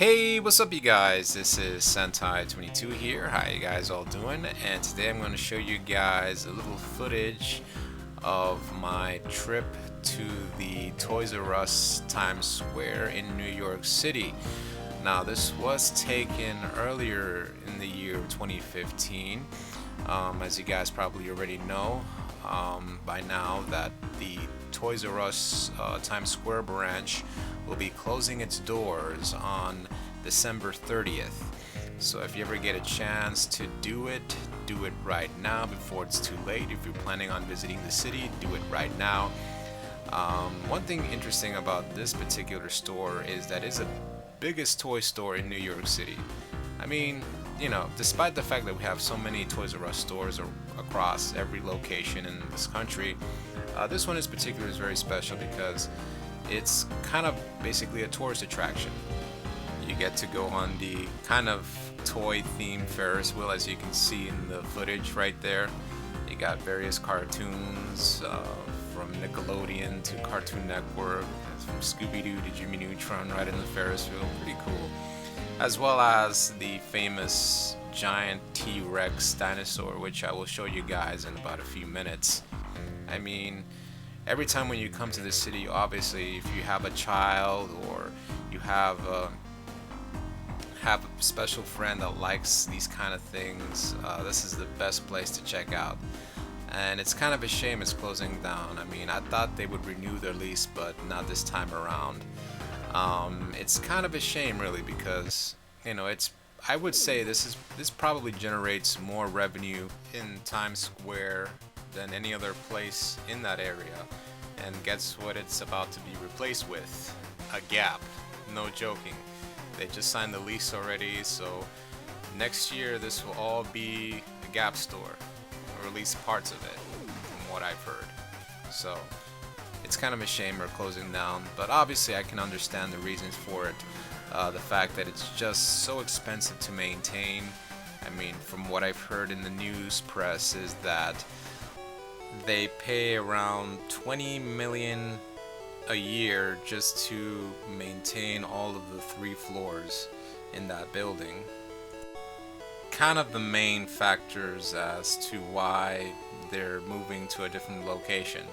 Hey, what's up you guys? This is Sentai22 here. How you guys all doing? And today I'm going to show you guys a little footage of my trip to the Toys R Us Times Square in New York City. Now this was taken earlier in the year 2015. As you guys probably already know by now that the Toys R Us Times Square branch will be closing its doors on December 30th. So if you ever get a chance to do it right now before it's too late. If you're planning on visiting the city, do it right now. One thing interesting about this particular store is that it's the biggest toy store in New York City. I mean, despite the fact that we have so many Toys R Us stores across every location in this country, this one in particular is very special because it's kind of basically a tourist attraction. You get to go on the kind of toy themed Ferris wheel, as you can see in the footage right there. You got various cartoons from Nickelodeon to Cartoon Network, from Scooby-Doo to Jimmy Neutron right in the Ferris wheel. Pretty cool. As well as the famous giant T-Rex dinosaur, which I will show you guys in about a few minutes. I mean, every time when you come to the city, obviously, if you have a child or you have a special friend that likes these kind of things, this is the best place to check out. And it's kind of a shame it's closing down. I mean, I thought they would renew their lease, but not this time around. It's kind of a shame, really, because I would say this probably generates more revenue in Times Square than any other place in that area. And guess what it's about to be replaced with? A Gap. No joking. They just signed the lease already, so next year this will all be a Gap store, or at least parts of it, from what I've heard. So it's kind of a shame we're closing down, but obviously I can understand the reasons for it. The fact that it's just so expensive to maintain. I mean, from what I've heard in the news press is that they pay around $20 million a year just to maintain all of the 3 floors in that building. Kind of the main factors as to why they're moving to a different location.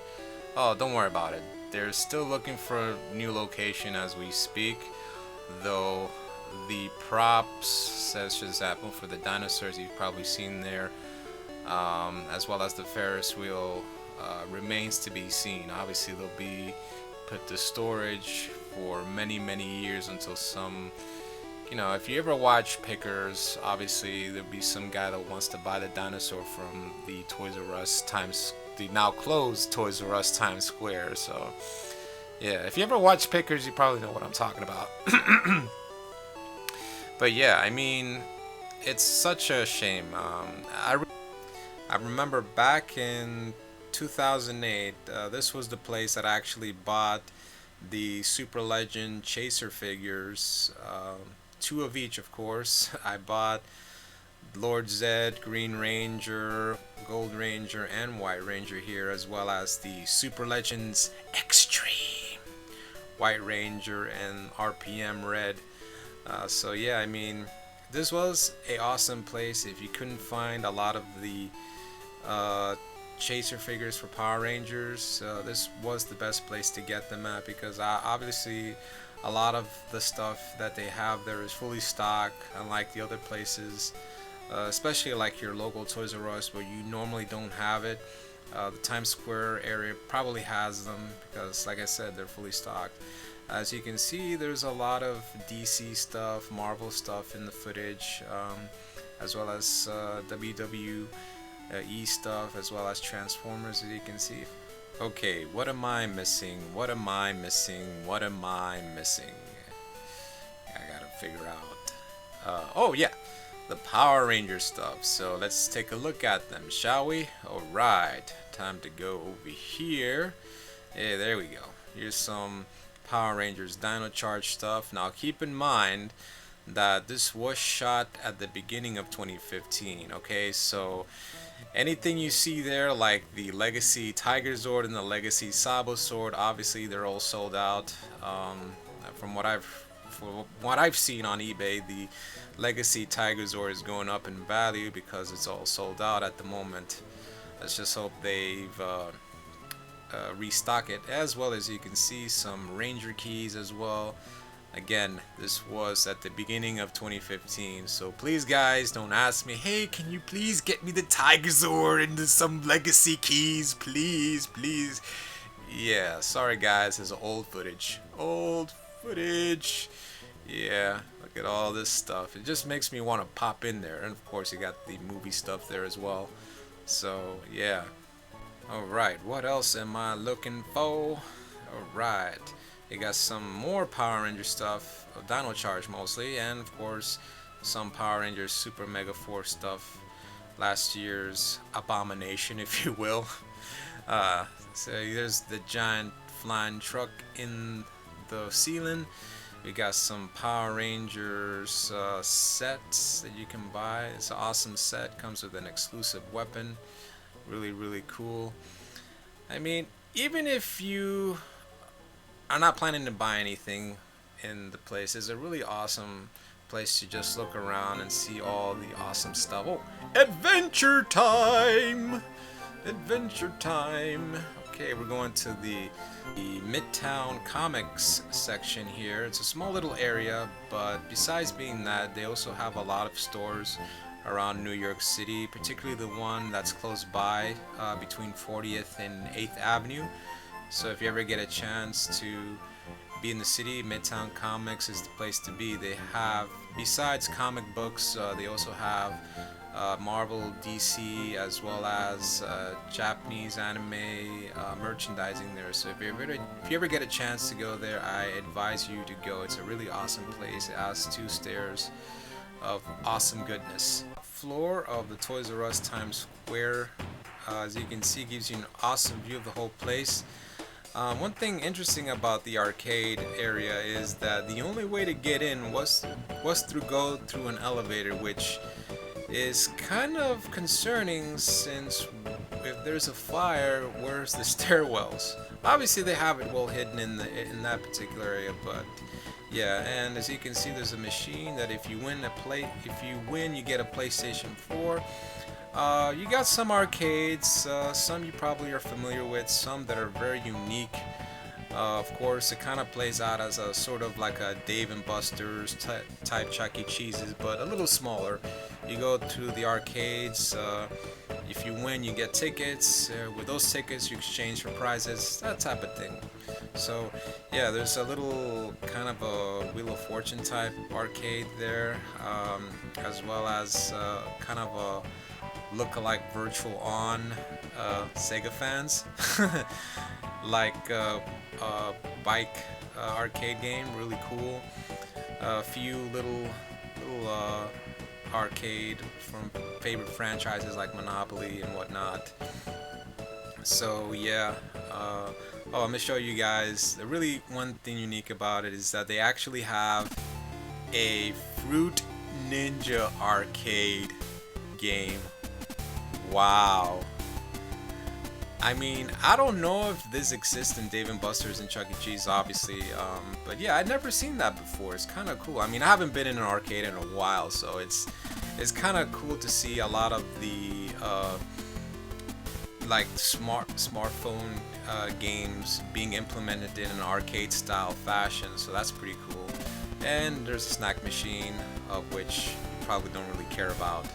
Oh, don't worry about it. They're still looking for a new location as we speak, though the props, such as example for the dinosaurs you've probably seen there, as well as the Ferris wheel, remains to be seen. Obviously they'll be put to storage for many years until some, if you ever watch Pickers, obviously there'll be some guy that wants to buy the dinosaur from the Toys R Us the now closed Toys R Us Times Square. So yeah, if you ever watch Pickers, you probably know what I'm talking about. But yeah, I mean, it's such a shame. I remember back in 2008, this was the place that I actually bought the Super Legend Chaser figures, 2 of each, of course. I bought Lord Zed, Green Ranger, Gold Ranger, and White Ranger here, as well as the Super Legends Extreme White Ranger and RPM Red. So yeah, I mean, this was a awesome place. If you couldn't find a lot of the Chaser figures for Power Rangers, this was the best place to get them at, because obviously a lot of the stuff that they have there is fully stocked, unlike the other places, especially like your local Toys R Us where you normally don't have it. The Times Square area probably has them because, like I said, they're fully stocked. As you can see, there's a lot of DC stuff, Marvel stuff in the footage, as well as WWE stuff, as well as Transformers, as you can see. Okay, what am I missing? What am I missing? What am I missing? I gotta figure out. Oh yeah, the Power Ranger stuff. So let's take a look at them, shall we? Alright, time to go over here. Yeah, there we go. Here's some Power Rangers Dino Charge stuff. Now keep in mind that this was shot at the beginning of 2015, okay? So anything you see there, like the Legacy Tiger Zord and the Legacy Sabo Sword, obviously they're all sold out. From what I've for what I've seen on eBay, the Legacy Tigerzord is going up in value because it's all sold out at the moment. Let's just hope they've restock it, as well as you can see some Ranger keys as well. Again, this was at the beginning of 2015, so please guys don't ask me, hey, can you please get me the Tigerzord and some Legacy keys, please. Yeah, sorry guys, there's old footage. Yeah, look at all this stuff. It just makes me want to pop in there, and of course you got the movie stuff there as well. So yeah. Alright, what else am I looking for? Alright, you got some more Power Ranger stuff, Dino Charge mostly, and of course some Power Rangers Super Mega Force stuff, last year's Abomination, if you will. So there's the giant flying truck in the ceiling. We got some Power Rangers sets that you can buy. It's an awesome set, comes with an exclusive weapon. Really cool. I mean, even if you are not planning to buy anything in the place, it's a really awesome place to just look around and see all the awesome stuff. Oh, adventure time! Adventure time! Okay, we're going to the Midtown Comics section here. It's a small little area, but besides being that, they also have a lot of stores around New York City, particularly the one that's close by between 40th and 8th Avenue. So if you ever get a chance to be in the city, Midtown Comics is the place to be. They have, besides comic books, they also have Marvel, DC, as well as Japanese anime merchandising there. So if you ever get a chance to go there, I advise you to go. It's a really awesome place. It has 2 stairs of awesome goodness. Floor of the Toys R Us Times Square, as you can see, gives you an awesome view of the whole place. One thing interesting about the arcade area is that the only way to get in was to go through an elevator, which is kind of concerning, since if there's a fire, where's the stairwells? Obviously they have it well hidden in that particular area, but yeah. And as you can see, there's a machine that if you win you get a PlayStation 4. You got some arcades, some you probably are familiar with, some that are very unique. Of course, it kind of plays out as a sort of like a Dave and Buster's type Chuck E. Cheese's, but a little smaller. You go to the arcades, if you win you get tickets, with those tickets you exchange for prizes, that type of thing. So yeah, there's a little kind of a Wheel of Fortune type arcade there, as well as kind of a look-alike Virtual On Sega fans. Like bike arcade game, really cool. A few little arcade from favorite franchises like Monopoly and whatnot. So yeah, oh, I'm gonna show you guys. The really one thing unique about it is that they actually have a Fruit Ninja arcade game. Wow. I mean, I don't know if this exists in Dave & Buster's and Chuck E. Cheese, obviously, but yeah, I'd never seen that before. It's kind of cool. I mean, I haven't been in an arcade in a while, so it's kind of cool to see a lot of the like smartphone games being implemented in an arcade style fashion. So that's pretty cool. And there's a snack machine, of which you probably don't really care about.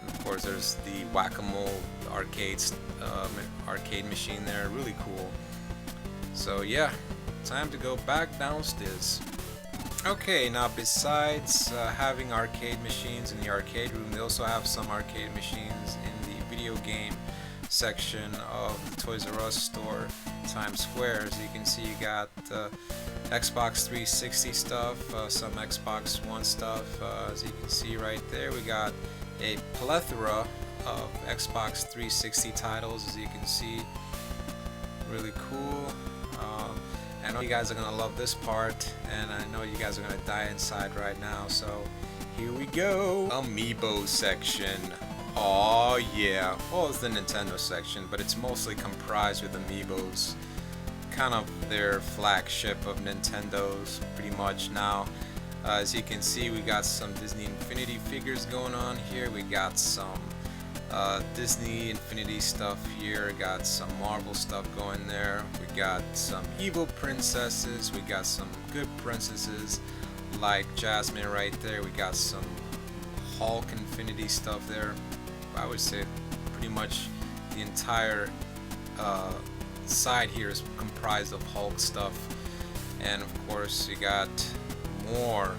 Of course, there's the Whack-A-Mole arcade machine there, really cool. So yeah, time to go back downstairs. Okay, now besides having arcade machines in the arcade room, they also have some arcade machines in the video game section of the Toys R Us store, Times Square. As you can see, you got Xbox 360 stuff, some Xbox One stuff. As you can see right there, we got a plethora of Xbox 360 titles, as you can see. Really cool. I know you guys are gonna love this part, and I know you guys are gonna die inside right now, so here we go. Amiibo section. Oh yeah. Well, it's the Nintendo section, but it's mostly comprised with Amiibos. kind of their flagship of Nintendo's pretty much now. As you can see, we got some Disney Infinity figures going on here. We got some Disney Infinity stuff here. Got some Marvel stuff going there. We got some evil princesses. We got some good princesses like Jasmine right there. We got some Hulk Infinity stuff there. I would say pretty much the entire side here is comprised of Hulk stuff. And of course you got more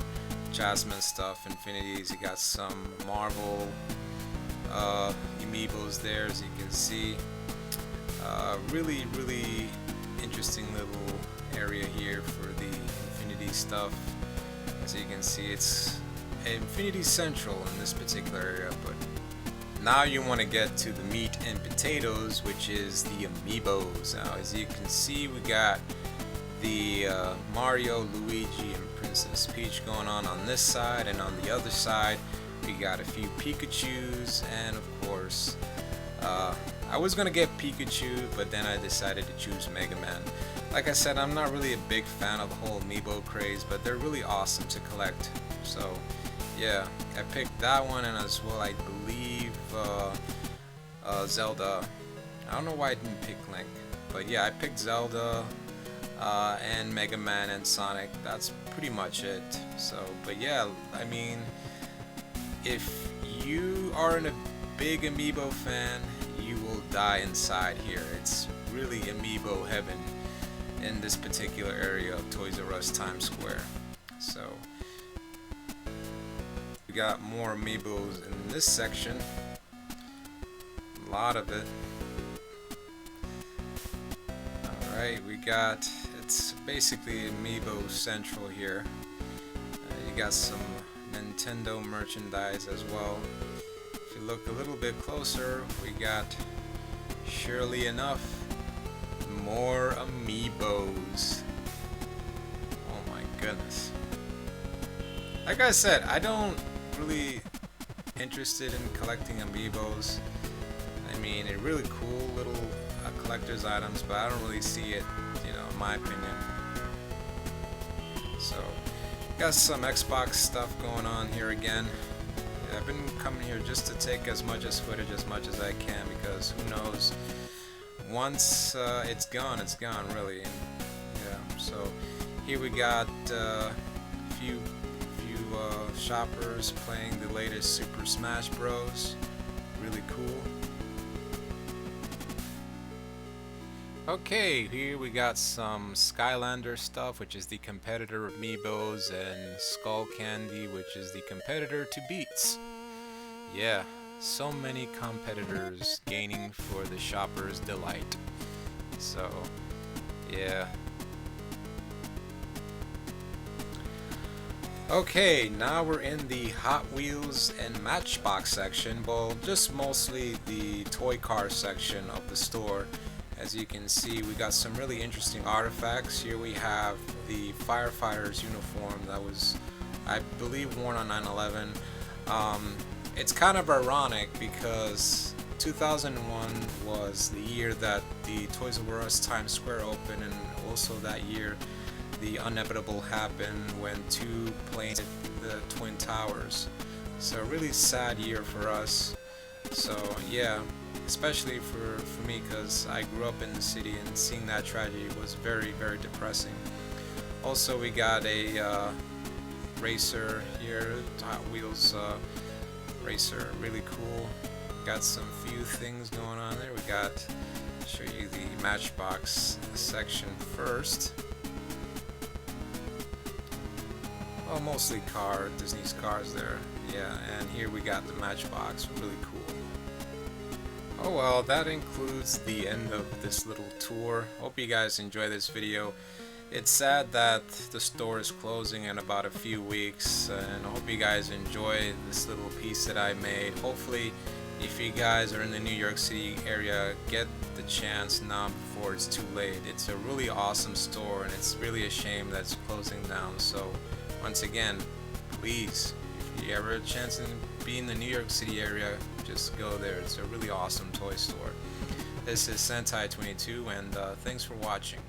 Jasmine stuff, Infinities. You got some Marvel Amiibos there, as you can see. Really interesting little area here for the Infinity stuff. As you can see, it's Infinity Central in this particular area, but now you want to get to the meat and potatoes, which is the Amiibos. Now, as you can see, we got the Mario, Luigi, and Princess Peach going on this side, and on the other side we got a few Pikachus, and of course I was gonna get Pikachu, but then I decided to choose Mega Man. Like I said, I'm not really a big fan of the whole Amiibo craze, but they're really awesome to collect. So yeah, I picked that one, and as well I believe Zelda. I don't know why I didn't pick Link, but yeah, I picked Zelda and Mega Man and Sonic. That's pretty much it. So, but yeah, I mean, if you aren't a big Amiibo fan, you will die inside here. It's really Amiibo heaven in this particular area of Toys R Us Times Square. So we got more Amiibos in this section. A lot of it. Alright, we got, it's basically Amiibo Central here. You got some Nintendo merchandise as well. If you look a little bit closer, we got, surely enough, more Amiibos. Oh my goodness. Like I said, I don't really interested in collecting Amiibos. I mean, they're really cool little collector's items, but I don't really see it, you know, in my opinion. So, got some Xbox stuff going on here again. Yeah, I've been coming here just to take as much footage as much as I can, because who knows, once it's gone really. And, yeah, so here we got a few shoppers playing the latest Super Smash Bros. Really cool. Okay, here we got some Skylander stuff, which is the competitor of Amiibos, and Skull Candy, which is the competitor to Beats. Yeah, so many competitors gaining for the shopper's delight. So, yeah. Okay, now we're in the Hot Wheels and Matchbox section, well, just mostly the toy car section of the store. As you can see, we got some really interesting artifacts. Here we have the firefighter's uniform that was, I believe, worn on 9/11. It's kind of ironic because 2001 was the year that the Toys R Us Times Square opened, and also that year the inevitable happened when two planes hit the Twin Towers. So a really sad year for us. So yeah, especially for me, because I grew up in the city, and seeing that tragedy was very depressing. Also, we got a racer here, Hot Wheels racer, really cool. Got some few things going on there. We got, show you the Matchbox section first. Well, mostly Disney's cars there. Yeah, and here we got the Matchbox, really cool. Oh well, that includes the end of this little tour. Hope you guys enjoy this video. It's sad that the store is closing in about a few weeks, and I hope you guys enjoy this little piece that I made. Hopefully, if you guys are in the New York City area, get the chance now before it's too late. It's a really awesome store, and it's really a shame that it's closing down. So once again, please, if you ever have a chance to be in the New York City area, just go there. It's a really awesome toy store. This is Sentai22, and thanks for watching.